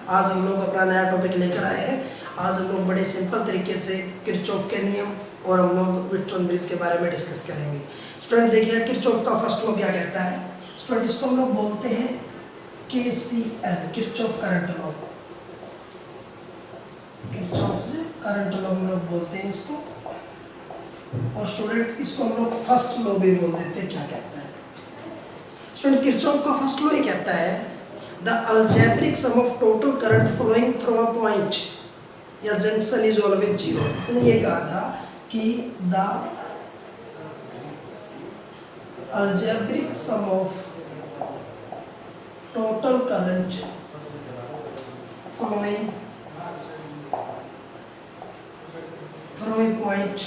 आज हम लोग अपना नया टॉपिक लेकर आए हैं। आज हम लोग बड़े सिंपल तरीके से किरचॉफ के नियम और हम लोग व्हिटस्टोन ब्रिज के बारे में डिस्कस करेंगे। स्टूडेंट देखिए, किरचॉफ का फर्स्ट लॉ क्या कहता है। स्टूडेंट इसको हम लोग बोलते हैं KCL, Kirchhoff current law. Kirchhoff से करंट लॉ हम लोग बोलते हैं इसको। और स्टूडेंट इसको हम लोग फर्स्ट लॉ भी बोल देते हैं। क्या कहता है स्टूडेंट, किरचॉफ का फर्स्ट लॉ ये कहता है the algebraic sum of total current flowing through a point या जंक्शन इज ऑलवेज जीरो। इसने ये कहा था कि the algebraic sum of total current flowing through a point,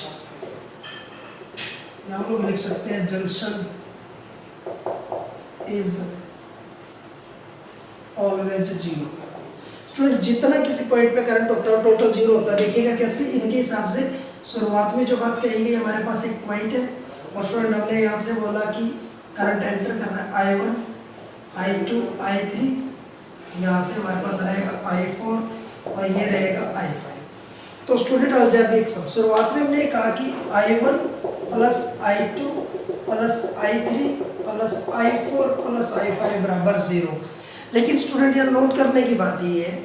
या हम लोग लिख सकते हैं junction is always zero. Student जितना किसी पॉइंट पे करंट होता है टोटल जीरो होता है। देखिएगा कैसे, इनके हिसाब से शुरुआत में जो बात कही गई, हमारे पास एक पॉइंट है और स्टूडेंट हमने यहाँ से बोला कि करंट एंटर कर रहा है I1, I2, I3, यहाँ से हमारे पास रहेगा I4 और ये रहेगा I5। तो स्टूडेंट अलजेब्रिक सम, शुरुआत में हमने कहा कि I1 plus I2 plus I3 plus I4 plus I5 बराबर जीरो। लेकिन स्टूडेंट यहाँ नोट करने की बात ये है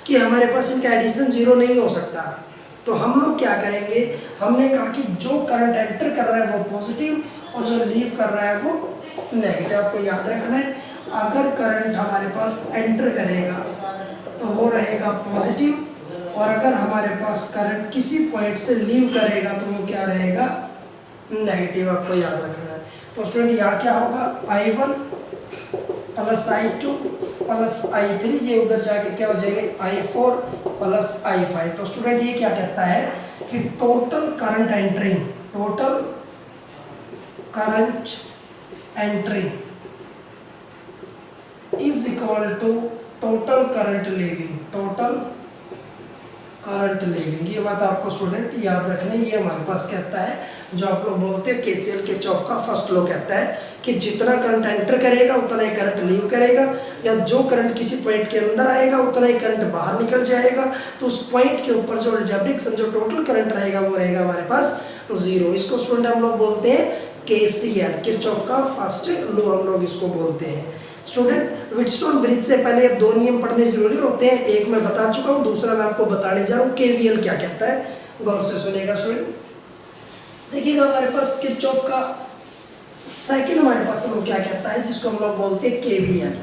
कि हमारे पास इनका एडिशन जीरो नहीं हो सकता। तो हम लोग क्या करेंगे, हमने कहा कि जो करंट एंटर कर रहा है वो पॉजिटिव और जो लीव कर रहा है वो नेगेटिव। आपको याद रखना है, अगर करंट हमारे पास एंटर करेगा तो वो रहेगा पॉजिटिव, और अगर हमारे पास करंट किसी पॉइंट से लीव करेगा तो वो क्या रहेगा, नेगेटिव। आपको याद रखना है। तो स्टूडेंट यहाँ क्या होगा, I1 plus I2 plus I3, ये उधर जाके क्या हो जाएगा I4 प्लस I5। तो स्टूडेंट ये क्या कहता है कि total current entering is equal to total current leaving. ये बात आपको स्टूडेंट याद रखनी। ये हमारे पास कहता है, जो आप लोग बोलते हैं KCL किरचॉफ का फर्स्ट लॉ कहता है कि जितना करंट एंटर करेगा उतना ही करंट लीव करेगा, या जो करंट किसी पॉइंट के अंदर आएगा उतना ही करंट बाहर निकल जाएगा। तो उस पॉइंट के ऊपर जो अलजेब्रिक सम, जो टोटल करंट रहेगा वो रहेगा हमारे पास जीरो। इसको स्टूडेंट हम लोग बोलते हैं KCL, किरचॉफ का फर्स्ट लॉ हम लोग इसको बोलते हैं। स्टूडेंट व्हिटस्टोन ब्रिज से पहले दो नियम पढ़ने जरूरी होते हैं। एक मैं बता चुका हूँ, दूसरा मैं आपको बताने जा रहा हूँ KVL क्या कहता है। गौर से सुनेगा स्टूडेंट। देखिएगा, हमारे पास किरचॉफ का सेकंड हमारे पास हम लोग क्या कहता है, जिसको हम लोग बोलते हैं KVL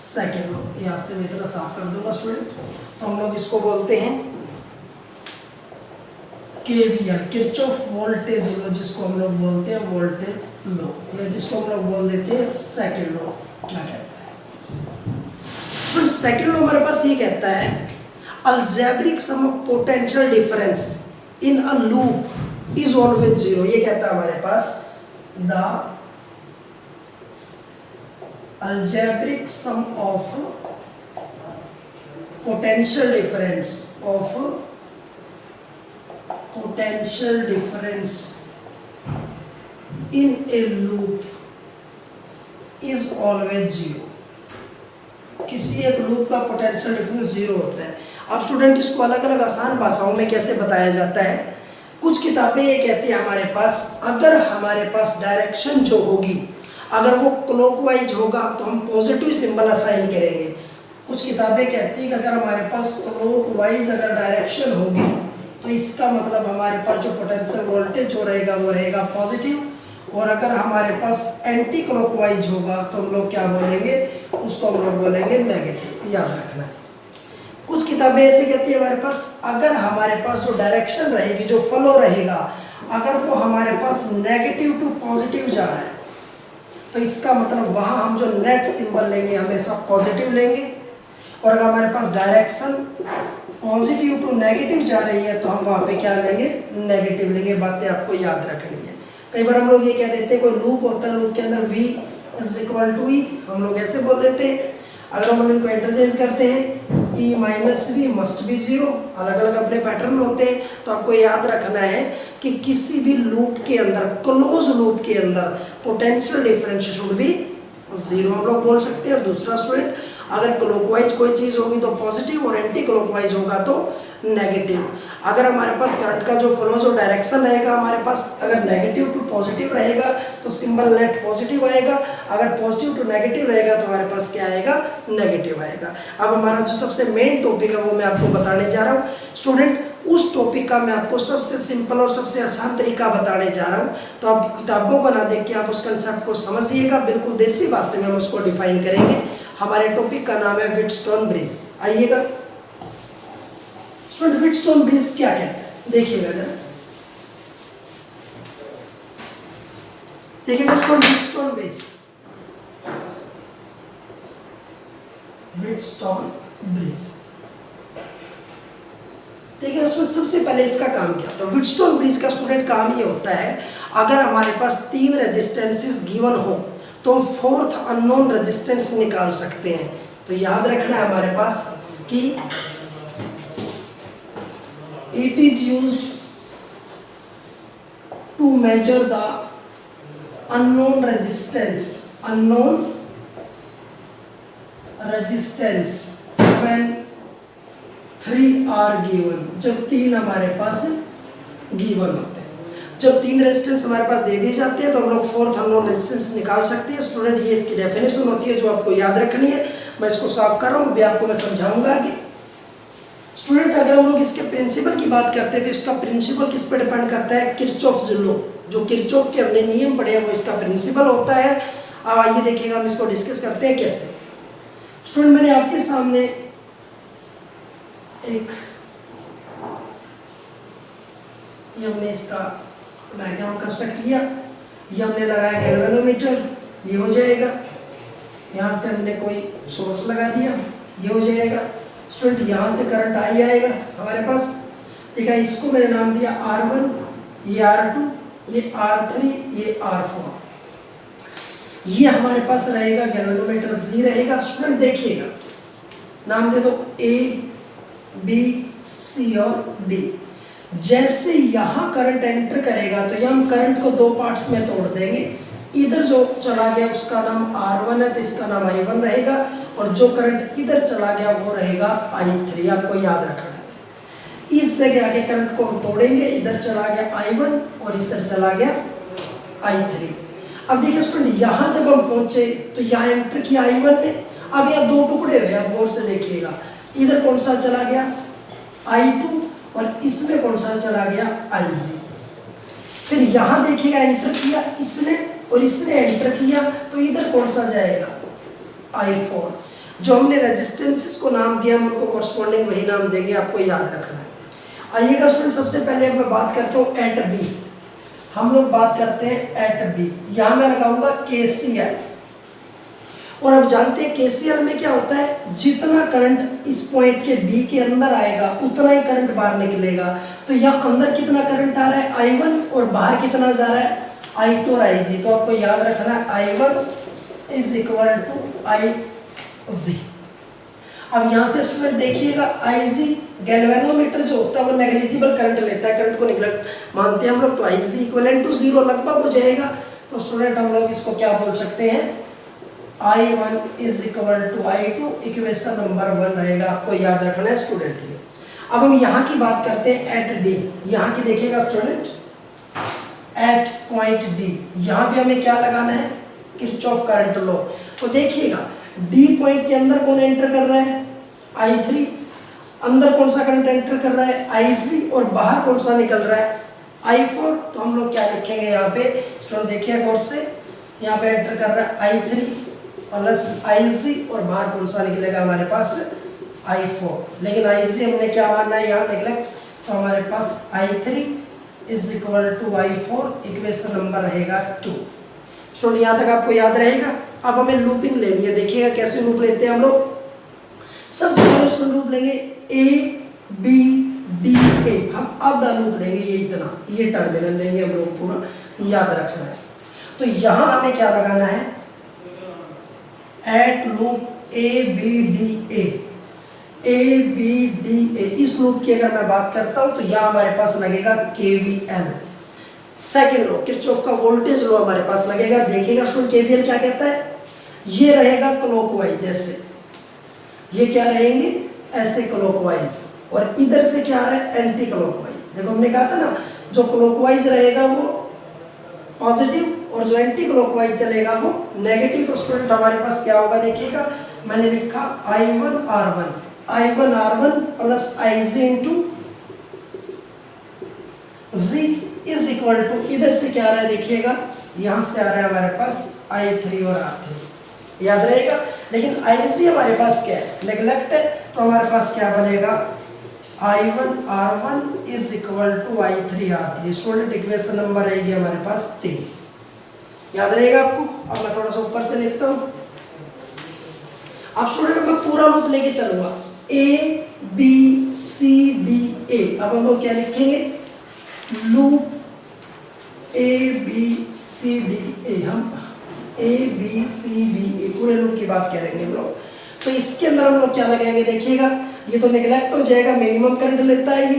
सेकंड लॉ। यहाँ से मैं इतना साफ कर दूंगा स्टूडेंट। तो हम लोग इसको बोलते हैं KVL, किरचॉफ वोल्टेज लॉ, जिसको हम लोग बोलते हैं वोल्टेज लॉ, या जिसको हम लोग बोल देते हैं सेकंड लॉ। क्या कहता है सेकंड लॉ, हमारे पास ये कहता है algebraic sum of potential difference in a loop is always zero. ये कहता है हमारे पास the algebraic sum of potential difference in a loop is always zero. किसी एक लूप का पोटेंशियल डिफरेंस जीरो होता है। अब स्टूडेंट इसको अलग अलग आसान भाषाओं में कैसे बताया जाता है। कुछ किताबें ये कहती है हमारे पास, अगर हमारे पास डायरेक्शन जो होगी, अगर वो क्लॉकवाइज होगा तो हम पॉजिटिव सिंबल असाइन करेंगे। कुछ किताबें कहती है कि अगर हमारे पास क्लॉकवाइज अगर डायरेक्शन होगी तो इसका मतलब हमारे पास जो पोटेंशियल वोल्टेज जो रहेगा वो रहेगा पॉजिटिव, और अगर हमारे पास एंटी क्लॉकवाइज होगा तो हम लोग क्या बोलेंगे, उसको हम लोग बोलेंगे नेगेटिव। याद रखना है। कुछ किताबें ऐसी कहती है हमारे पास, अगर हमारे पास जो डायरेक्शन रहेगी, जो फ्लो रहेगा, अगर वो हमारे पास नेगेटिव टू पॉजिटिव जा रहा है तो इसका मतलब वहाँ हम जो नेट सिंबल लेंगे हमेशा पॉजिटिव लेंगे, और अगर हमारे पास डायरेक्शन पॉजिटिव टू नेगेटिव जा रही है तो हम वहाँ पे क्या लेंगे, नेगेटिव लेंगे। बातें आपको याद रखनी है। कई बार हम लोग ये कह देते हैं, कोई लूप होता है, लूप के अंदर V is equal to E, हम लोग ऐसे बोल देते हैं। अगर हम इनको इंटरचेंज करते हैं, E minus V must be zero. अलग अलग अपने पैटर्न होते हैं। तो आपको याद रखना है कि किसी भी लूप के अंदर, क्लोज लूप के अंदर potential difference should be zero, हम लोग बोल सकते हैं। और दूसरा स्टूडेंट, अगर क्लॉकवाइज कोई चीज़ होगी तो पॉजिटिव और एंटी क्लॉकवाइज होगा तो नेगेटिव। अगर हमारे पास करंट का जो फ्लो जो डायरेक्शन रहेगा हमारे पास अगर नेगेटिव टू पॉजिटिव रहेगा तो सिंबल नेट पॉजिटिव आएगा, अगर पॉजिटिव टू नेगेटिव रहेगा तो हमारे पास क्या आएगा, नेगेटिव आएगा। अब हमारा जो सबसे मेन टॉपिक है वो मैं आपको बताने जा रहा हूँ स्टूडेंट। उस टॉपिक का मैं आपको सबसे सिंपल और सबसे आसान तरीका बताने जा रहा हूँ, तो आप किताबों को ना देख के आप उस कंसेप्ट को समझिएगा, बिल्कुल देसी भाषा में हम उसको डिफाइन करेंगे। हमारे टॉपिक का नाम है व्हीटस्टोन ब्रिज। आइएगा स्टूडेंट, व्हीटस्टोन ब्रिज क्या कहते हैं देखिएगा जरा, देखिएगा student Wheatstone bridge, Wheatstone bridge देखिए स्टूडेंट, सबसे पहले इसका काम क्या होता है। व्हीटस्टोन ब्रिज का स्टूडेंट काम ये होता है, अगर हमारे पास 3 रेजिस्टेंसेस गिवन हो तो 4th अननोन रेजिस्टेंस निकाल सकते हैं। तो याद रखना है हमारे पास कि it is used to measure the unknown resistance, unknown resistance when 3 are given, जब 3 हमारे पास गिवन होते हैं। जब 3 रेजिस्टेंस हमारे पास दे दिए जाते हैं तो हम लोग 4th अननोन रेजिस्टेंस निकाल सकते हैं। स्टूडेंट ये इसकी डेफिनेशन होती है जो आपको याद रखनी है। मैं इसको साफ कर रहा हूँ, भी आपको मैं समझाऊंगा आगे। स्टूडेंट अगर हम लोग इसके प्रिंसिपल की बात करते हैं तो इसका प्रिंसिपल किस पे डिपेंड करता है, किरचॉफ लॉ, जो किरचॉफ के हमने नियम पढ़े हैं वो इसका प्रिंसिपल होता है। अब आइए देखिएगा हम इसको डिस्कस करते हैं कैसे। स्टूडेंट मैंने आपके सामने एक ये हमने इसका डायग्राम कंस्ट्रक्ट किया, ये हमने लगाया गैल्वेनोमीटर, ये हो जाएगा। यहाँ से हमने कोई सोर्स लगा दिया, ये हो जाएगा। स्टूडेंट यहाँ से करंट आई आएगा हमारे पास, ठीक है। इसको मैंने नाम दिया R1, ये R2, ये R3, ये R4। ये हमारे पास रहेगा गैल्वेनोमीटर G रहेगा। स्टूडेंट देखिएगा, नाम दे दो A, B, C और D। जैसे यहाँ करंट एंटर करेगा तो यहाँ हम करंट को 2 पार्ट्स में तोड़ देंगे। इधर जो चला गया उसका नाम R1 है तो इसका नाम I1 रहेगा, और जो करंट इधर चला गया वो रहेगा I3। आपको याद रखना है। इस जगह आगे करंट को हम तोड़ेंगे, इधर चला गया I1 और इधर चला गया I3। अब देखिए स्टूडेंट, यहाँ जब हम पहुंचे तो यहाँ एंटर किया I1 ने। अब यहाँ 2 टुकड़े हुए, आप गौर से देखिएगा। इधर कौन सा चला गया I2 और इसमें कौन सा चला गया IG। फिर यहाँ देखिएगा एंटर किया इसने और इसने एंटर किया, तो इधर कौन सा जाएगा I4। जो हमने रेजिस्टेंसेस को नाम दिया हम उनको कॉरस्पॉन्डिंग वही नाम देंगे, आपको याद रखना है। आइएगा स्टूडेंट, सबसे पहले मैं बात करता हूँ एट B। हम लोग बात करते हैं एट B। यहाँ मैं लगाऊंगा KCL, और अब जानते हैं KCL में क्या होता है, जितना करंट इस पॉइंट के B के अंदर आएगा उतना ही करंट बाहर निकलेगा। तो यहाँ अंदर कितना करंट आ रहा है I1 और बाहर कितना जा रहा है I2 और IG। तो आपको याद रखना है I1 is equal to IG। अब यहाँ से स्टूडेंट देखिएगा IG गैल्वेनोमीटर जो होता है वो नेग्लिजिबल करंट लेता है, करंट को निगलेक्ट मानते हैं हम लोग, तो IG इक्वल टू 0 लगभग हो जाएगा। तो स्टूडेंट हम लोग इसको क्या बोल सकते हैं, I1 is equal to I2, equation number 1 रहेगा। आपको याद रखना है स्टूडेंट ये। अब हम यहाँ की बात करते हैं एट D। यहाँ की देखिएगा स्टूडेंट, एट पॉइंट D, यहाँ पे हमें क्या लगाना है, किरचॉफ करंट लॉ। तो देखिएगा D पॉइंट के अंदर कौन एंटर कर रहा है I3, अंदर कौन सा करंट एंटर कर रहा है IG, और बाहर कौन सा निकल रहा है I4। तो हम लोग क्या लिखेंगे यहाँ पे स्टूडेंट, देखिए गौर से, यहाँ पे एंटर कर रहा है I3 प्लस IG, और बाहर कौन सा निकलेगा हमारे पास I4। लेकिन IG हमने क्या मानना है यहाँ निकलेक्ट, तो हमारे पास I3 is equal to I4, equation number रहेगा 2। स्टूडेंट यहाँ तक आपको याद रहेगा। अब हमें लूपिंग लेनी है, देखिएगा कैसे लूप लेते हैं हम लोग। सबसे पहले स्टूडेंट लूप लेंगे A B D A, हम आधा लूप लेंगे, ये इतना, ये टर्मिनल लेंगे हम लोग पूरा, याद रखना है। तो यहाँ हमें क्या लगाना है, at loop A B D A, A B D A। इस लूप की अगर मैं बात करता हूँ तो यहाँ हमारे पास लगेगा KVL, सेकेंड लॉ किरचॉफ का वोल्टेज लॉ हमारे पास लगेगा। देखिएगा स्टूडेंट KVL क्या कहता है, ये रहेगा क्लॉकवाइज, जैसे ये क्या रहेंगे ऐसे क्लॉकवाइज, और इधर से क्या आ रहा है एंटी क्लॉकवाइज। देखो हमने कहा था ना जो क्लॉकवाइज रहेगा वो पॉजिटिव और जो एंटी क्लॉकवाइज चलेगा वो नेगेटिव। तो स्टूडेंट हमारे पास क्या होगा देखिएगा, मैंने लिखा I1R1 plus IJ into Z is equal to, इधर से क्या आ रहा है देखिएगा, यहां से आ रहा है हमारे पास I3 और R3 याद रहेगा। लेकिन IJ हमारे पास क्या है नेगलेक्ट है, तो हमारे पास क्या बनेगा I1R1 is equal to I3R3। Student equation number रहेगी हमारे पास 3, याद रहेगा आपको। अब मैं थोड़ा सा ऊपर से लिखता हूं। अब स्टूडेंट मैं पूरा लूप लेके चलूंगा ABCDA। अब हम लोग क्या लिखेंगे लूप ABCDA, हम ABCDA पूरे लूप की बात करेंगे हम लोग। तो इसके अंदर हम लोग क्या लगाएंगे देखिएगा, ये तो नेगलेक्ट हो जाएगा, मिनिमम करंट लेता है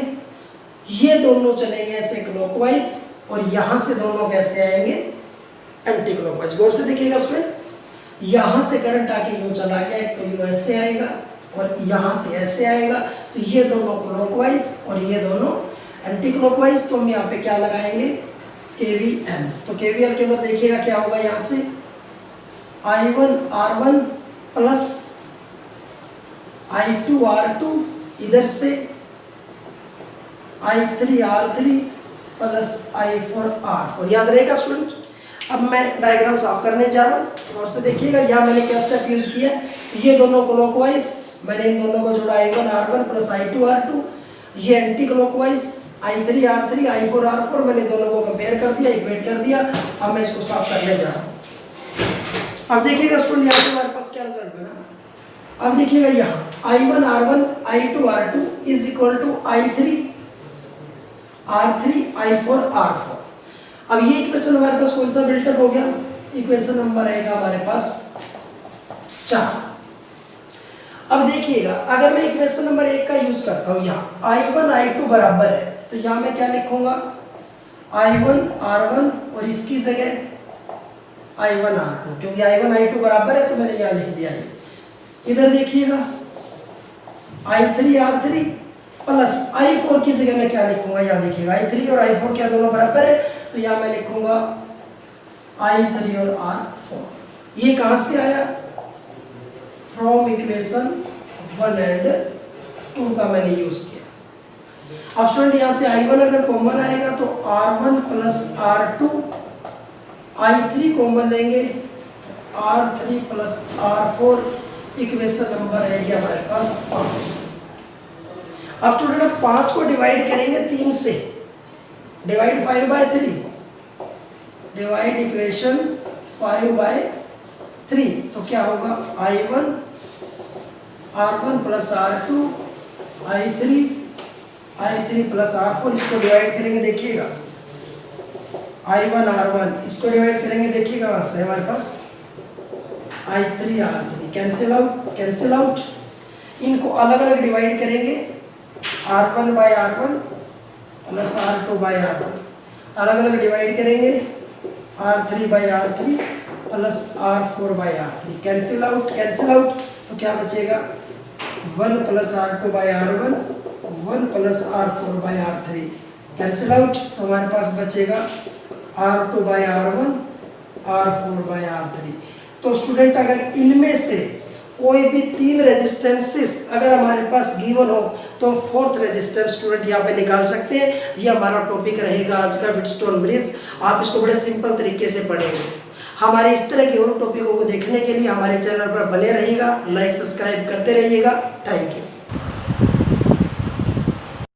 ये दोनों चलेंगे ऐसे क्लॉकवाइज, और यहां से दोनों कैसे आएंगे एंटी क्लॉकवाइज। गौर से देखिएगा स्टूडेंट, यहां से करंट आके यूं चला गया, एक तो यूं ऐसे आएगा और यहां से ऐसे आएगा, तो ये दोनों क्लॉकवाइज और ये दोनों एंटी क्लॉकवाइज। तो हम यहाँ पे क्या लगाएंगे KVL। तो KVL के अंदर देखिएगा क्या होगा, यहाँ से I1R1 प्लस I2R2, इधर से I3R3 प्लस I4R4, याद रहेगा स्टूडेंट। अब मैं डायग्राम साफ करने जा रहा हूँ और से देखिएगा, यहाँ मैंने क्या स्टेप यूज किया, ये दोनों क्लॉकवाइज, मैंने इन दोनों को जोड़ा I1R1 प्लस I2R2, ये एंटी क्लॉकवाइज I3R3 I4R4, मैंने दोनों को कंपेयर कर दिया, इक्वेट कर दिया। अब मैं इसको साफ करने जा रहा हूँ। अब देखिएगा स्टूडेंट यहाँ से हमारे पास क्या रिजल्ट बना। अब देखिएगा यहाँ I1R1 I2R2 is equal to I3R3 I4R4। अब ये इक्वेशन हमारे पास कौन सा बिल्टअप हो गया, इक्वेशन नंबर रहेगा हमारे पास 4। अब देखिएगा अगर मैं इक्वेशन नंबर 1 का यूज करता हूँ, यहाँ I1 I2 बराबर है, तो यहाँ मैं क्या लिखूंगा I1R1 और इसकी जगह I1R2, क्योंकि I1 I2 बराबर है तो मैंने यहाँ लिख दिया है। इधर देखिएगा I3R3 प्लस I4 की जगह मैं क्या लिखूंगा, यहाँ देखिएगा I3 और I4 क्या दोनों बराबर है, तो यहाँ मैं लिखूंगा I3 और R4। ये कहां से आया, फ्रॉम इक्वेशन 1 एंड 2 का मैंने यूज किया। अब स्टूडेंट यहाँ से I1 अगर कॉमन आएगा तो R1 plus R2, I3 common लेंगे तो R3 plus R4, equation number रहेगी हमारे पास 5। अब स्टूडेंट 5 को डिवाइड करेंगे 3 से, डिवाइड 5/3, डिवाइड इक्वेशन 5/3, तो क्या होगा I1 R1 plus R2 I3 plus R4, इसको डिवाइड करेंगे देखिएगा I1 R1, इसको डिवाइड करेंगे देखिएगा वहां से हमारे पास I3 R3, कैंसिल आउट। इनको अलग अलग डिवाइड करेंगे R1/R1 प्लस R2/R1, अलग अलग डिवाइड करेंगे R3/R3 plus R4/R3, cancel out. तो क्या बचेगा 1 plus R2/R1 1 plus R4/R3, cancel out. तो हमारे पास बचेगा R2/R1 R4/R3। तो स्टूडेंट अगर इनमें से कोई भी 3 रेजिस्टेंसेस अगर हमारे पास गिवन हो तो 4th रेजिस्टेंस स्टूडेंट यहाँ पे निकाल सकते हैं। ये हमारा टॉपिक रहेगा आज का व्हीटस्टोन ब्रिज। आप इसको बड़े सिंपल तरीके से पढ़ेंगे। हमारे इस तरह के और टॉपिकों को देखने के लिए हमारे चैनल पर बने रहिएगा, लाइक सब्सक्राइब करते रहिएगा। Thank you.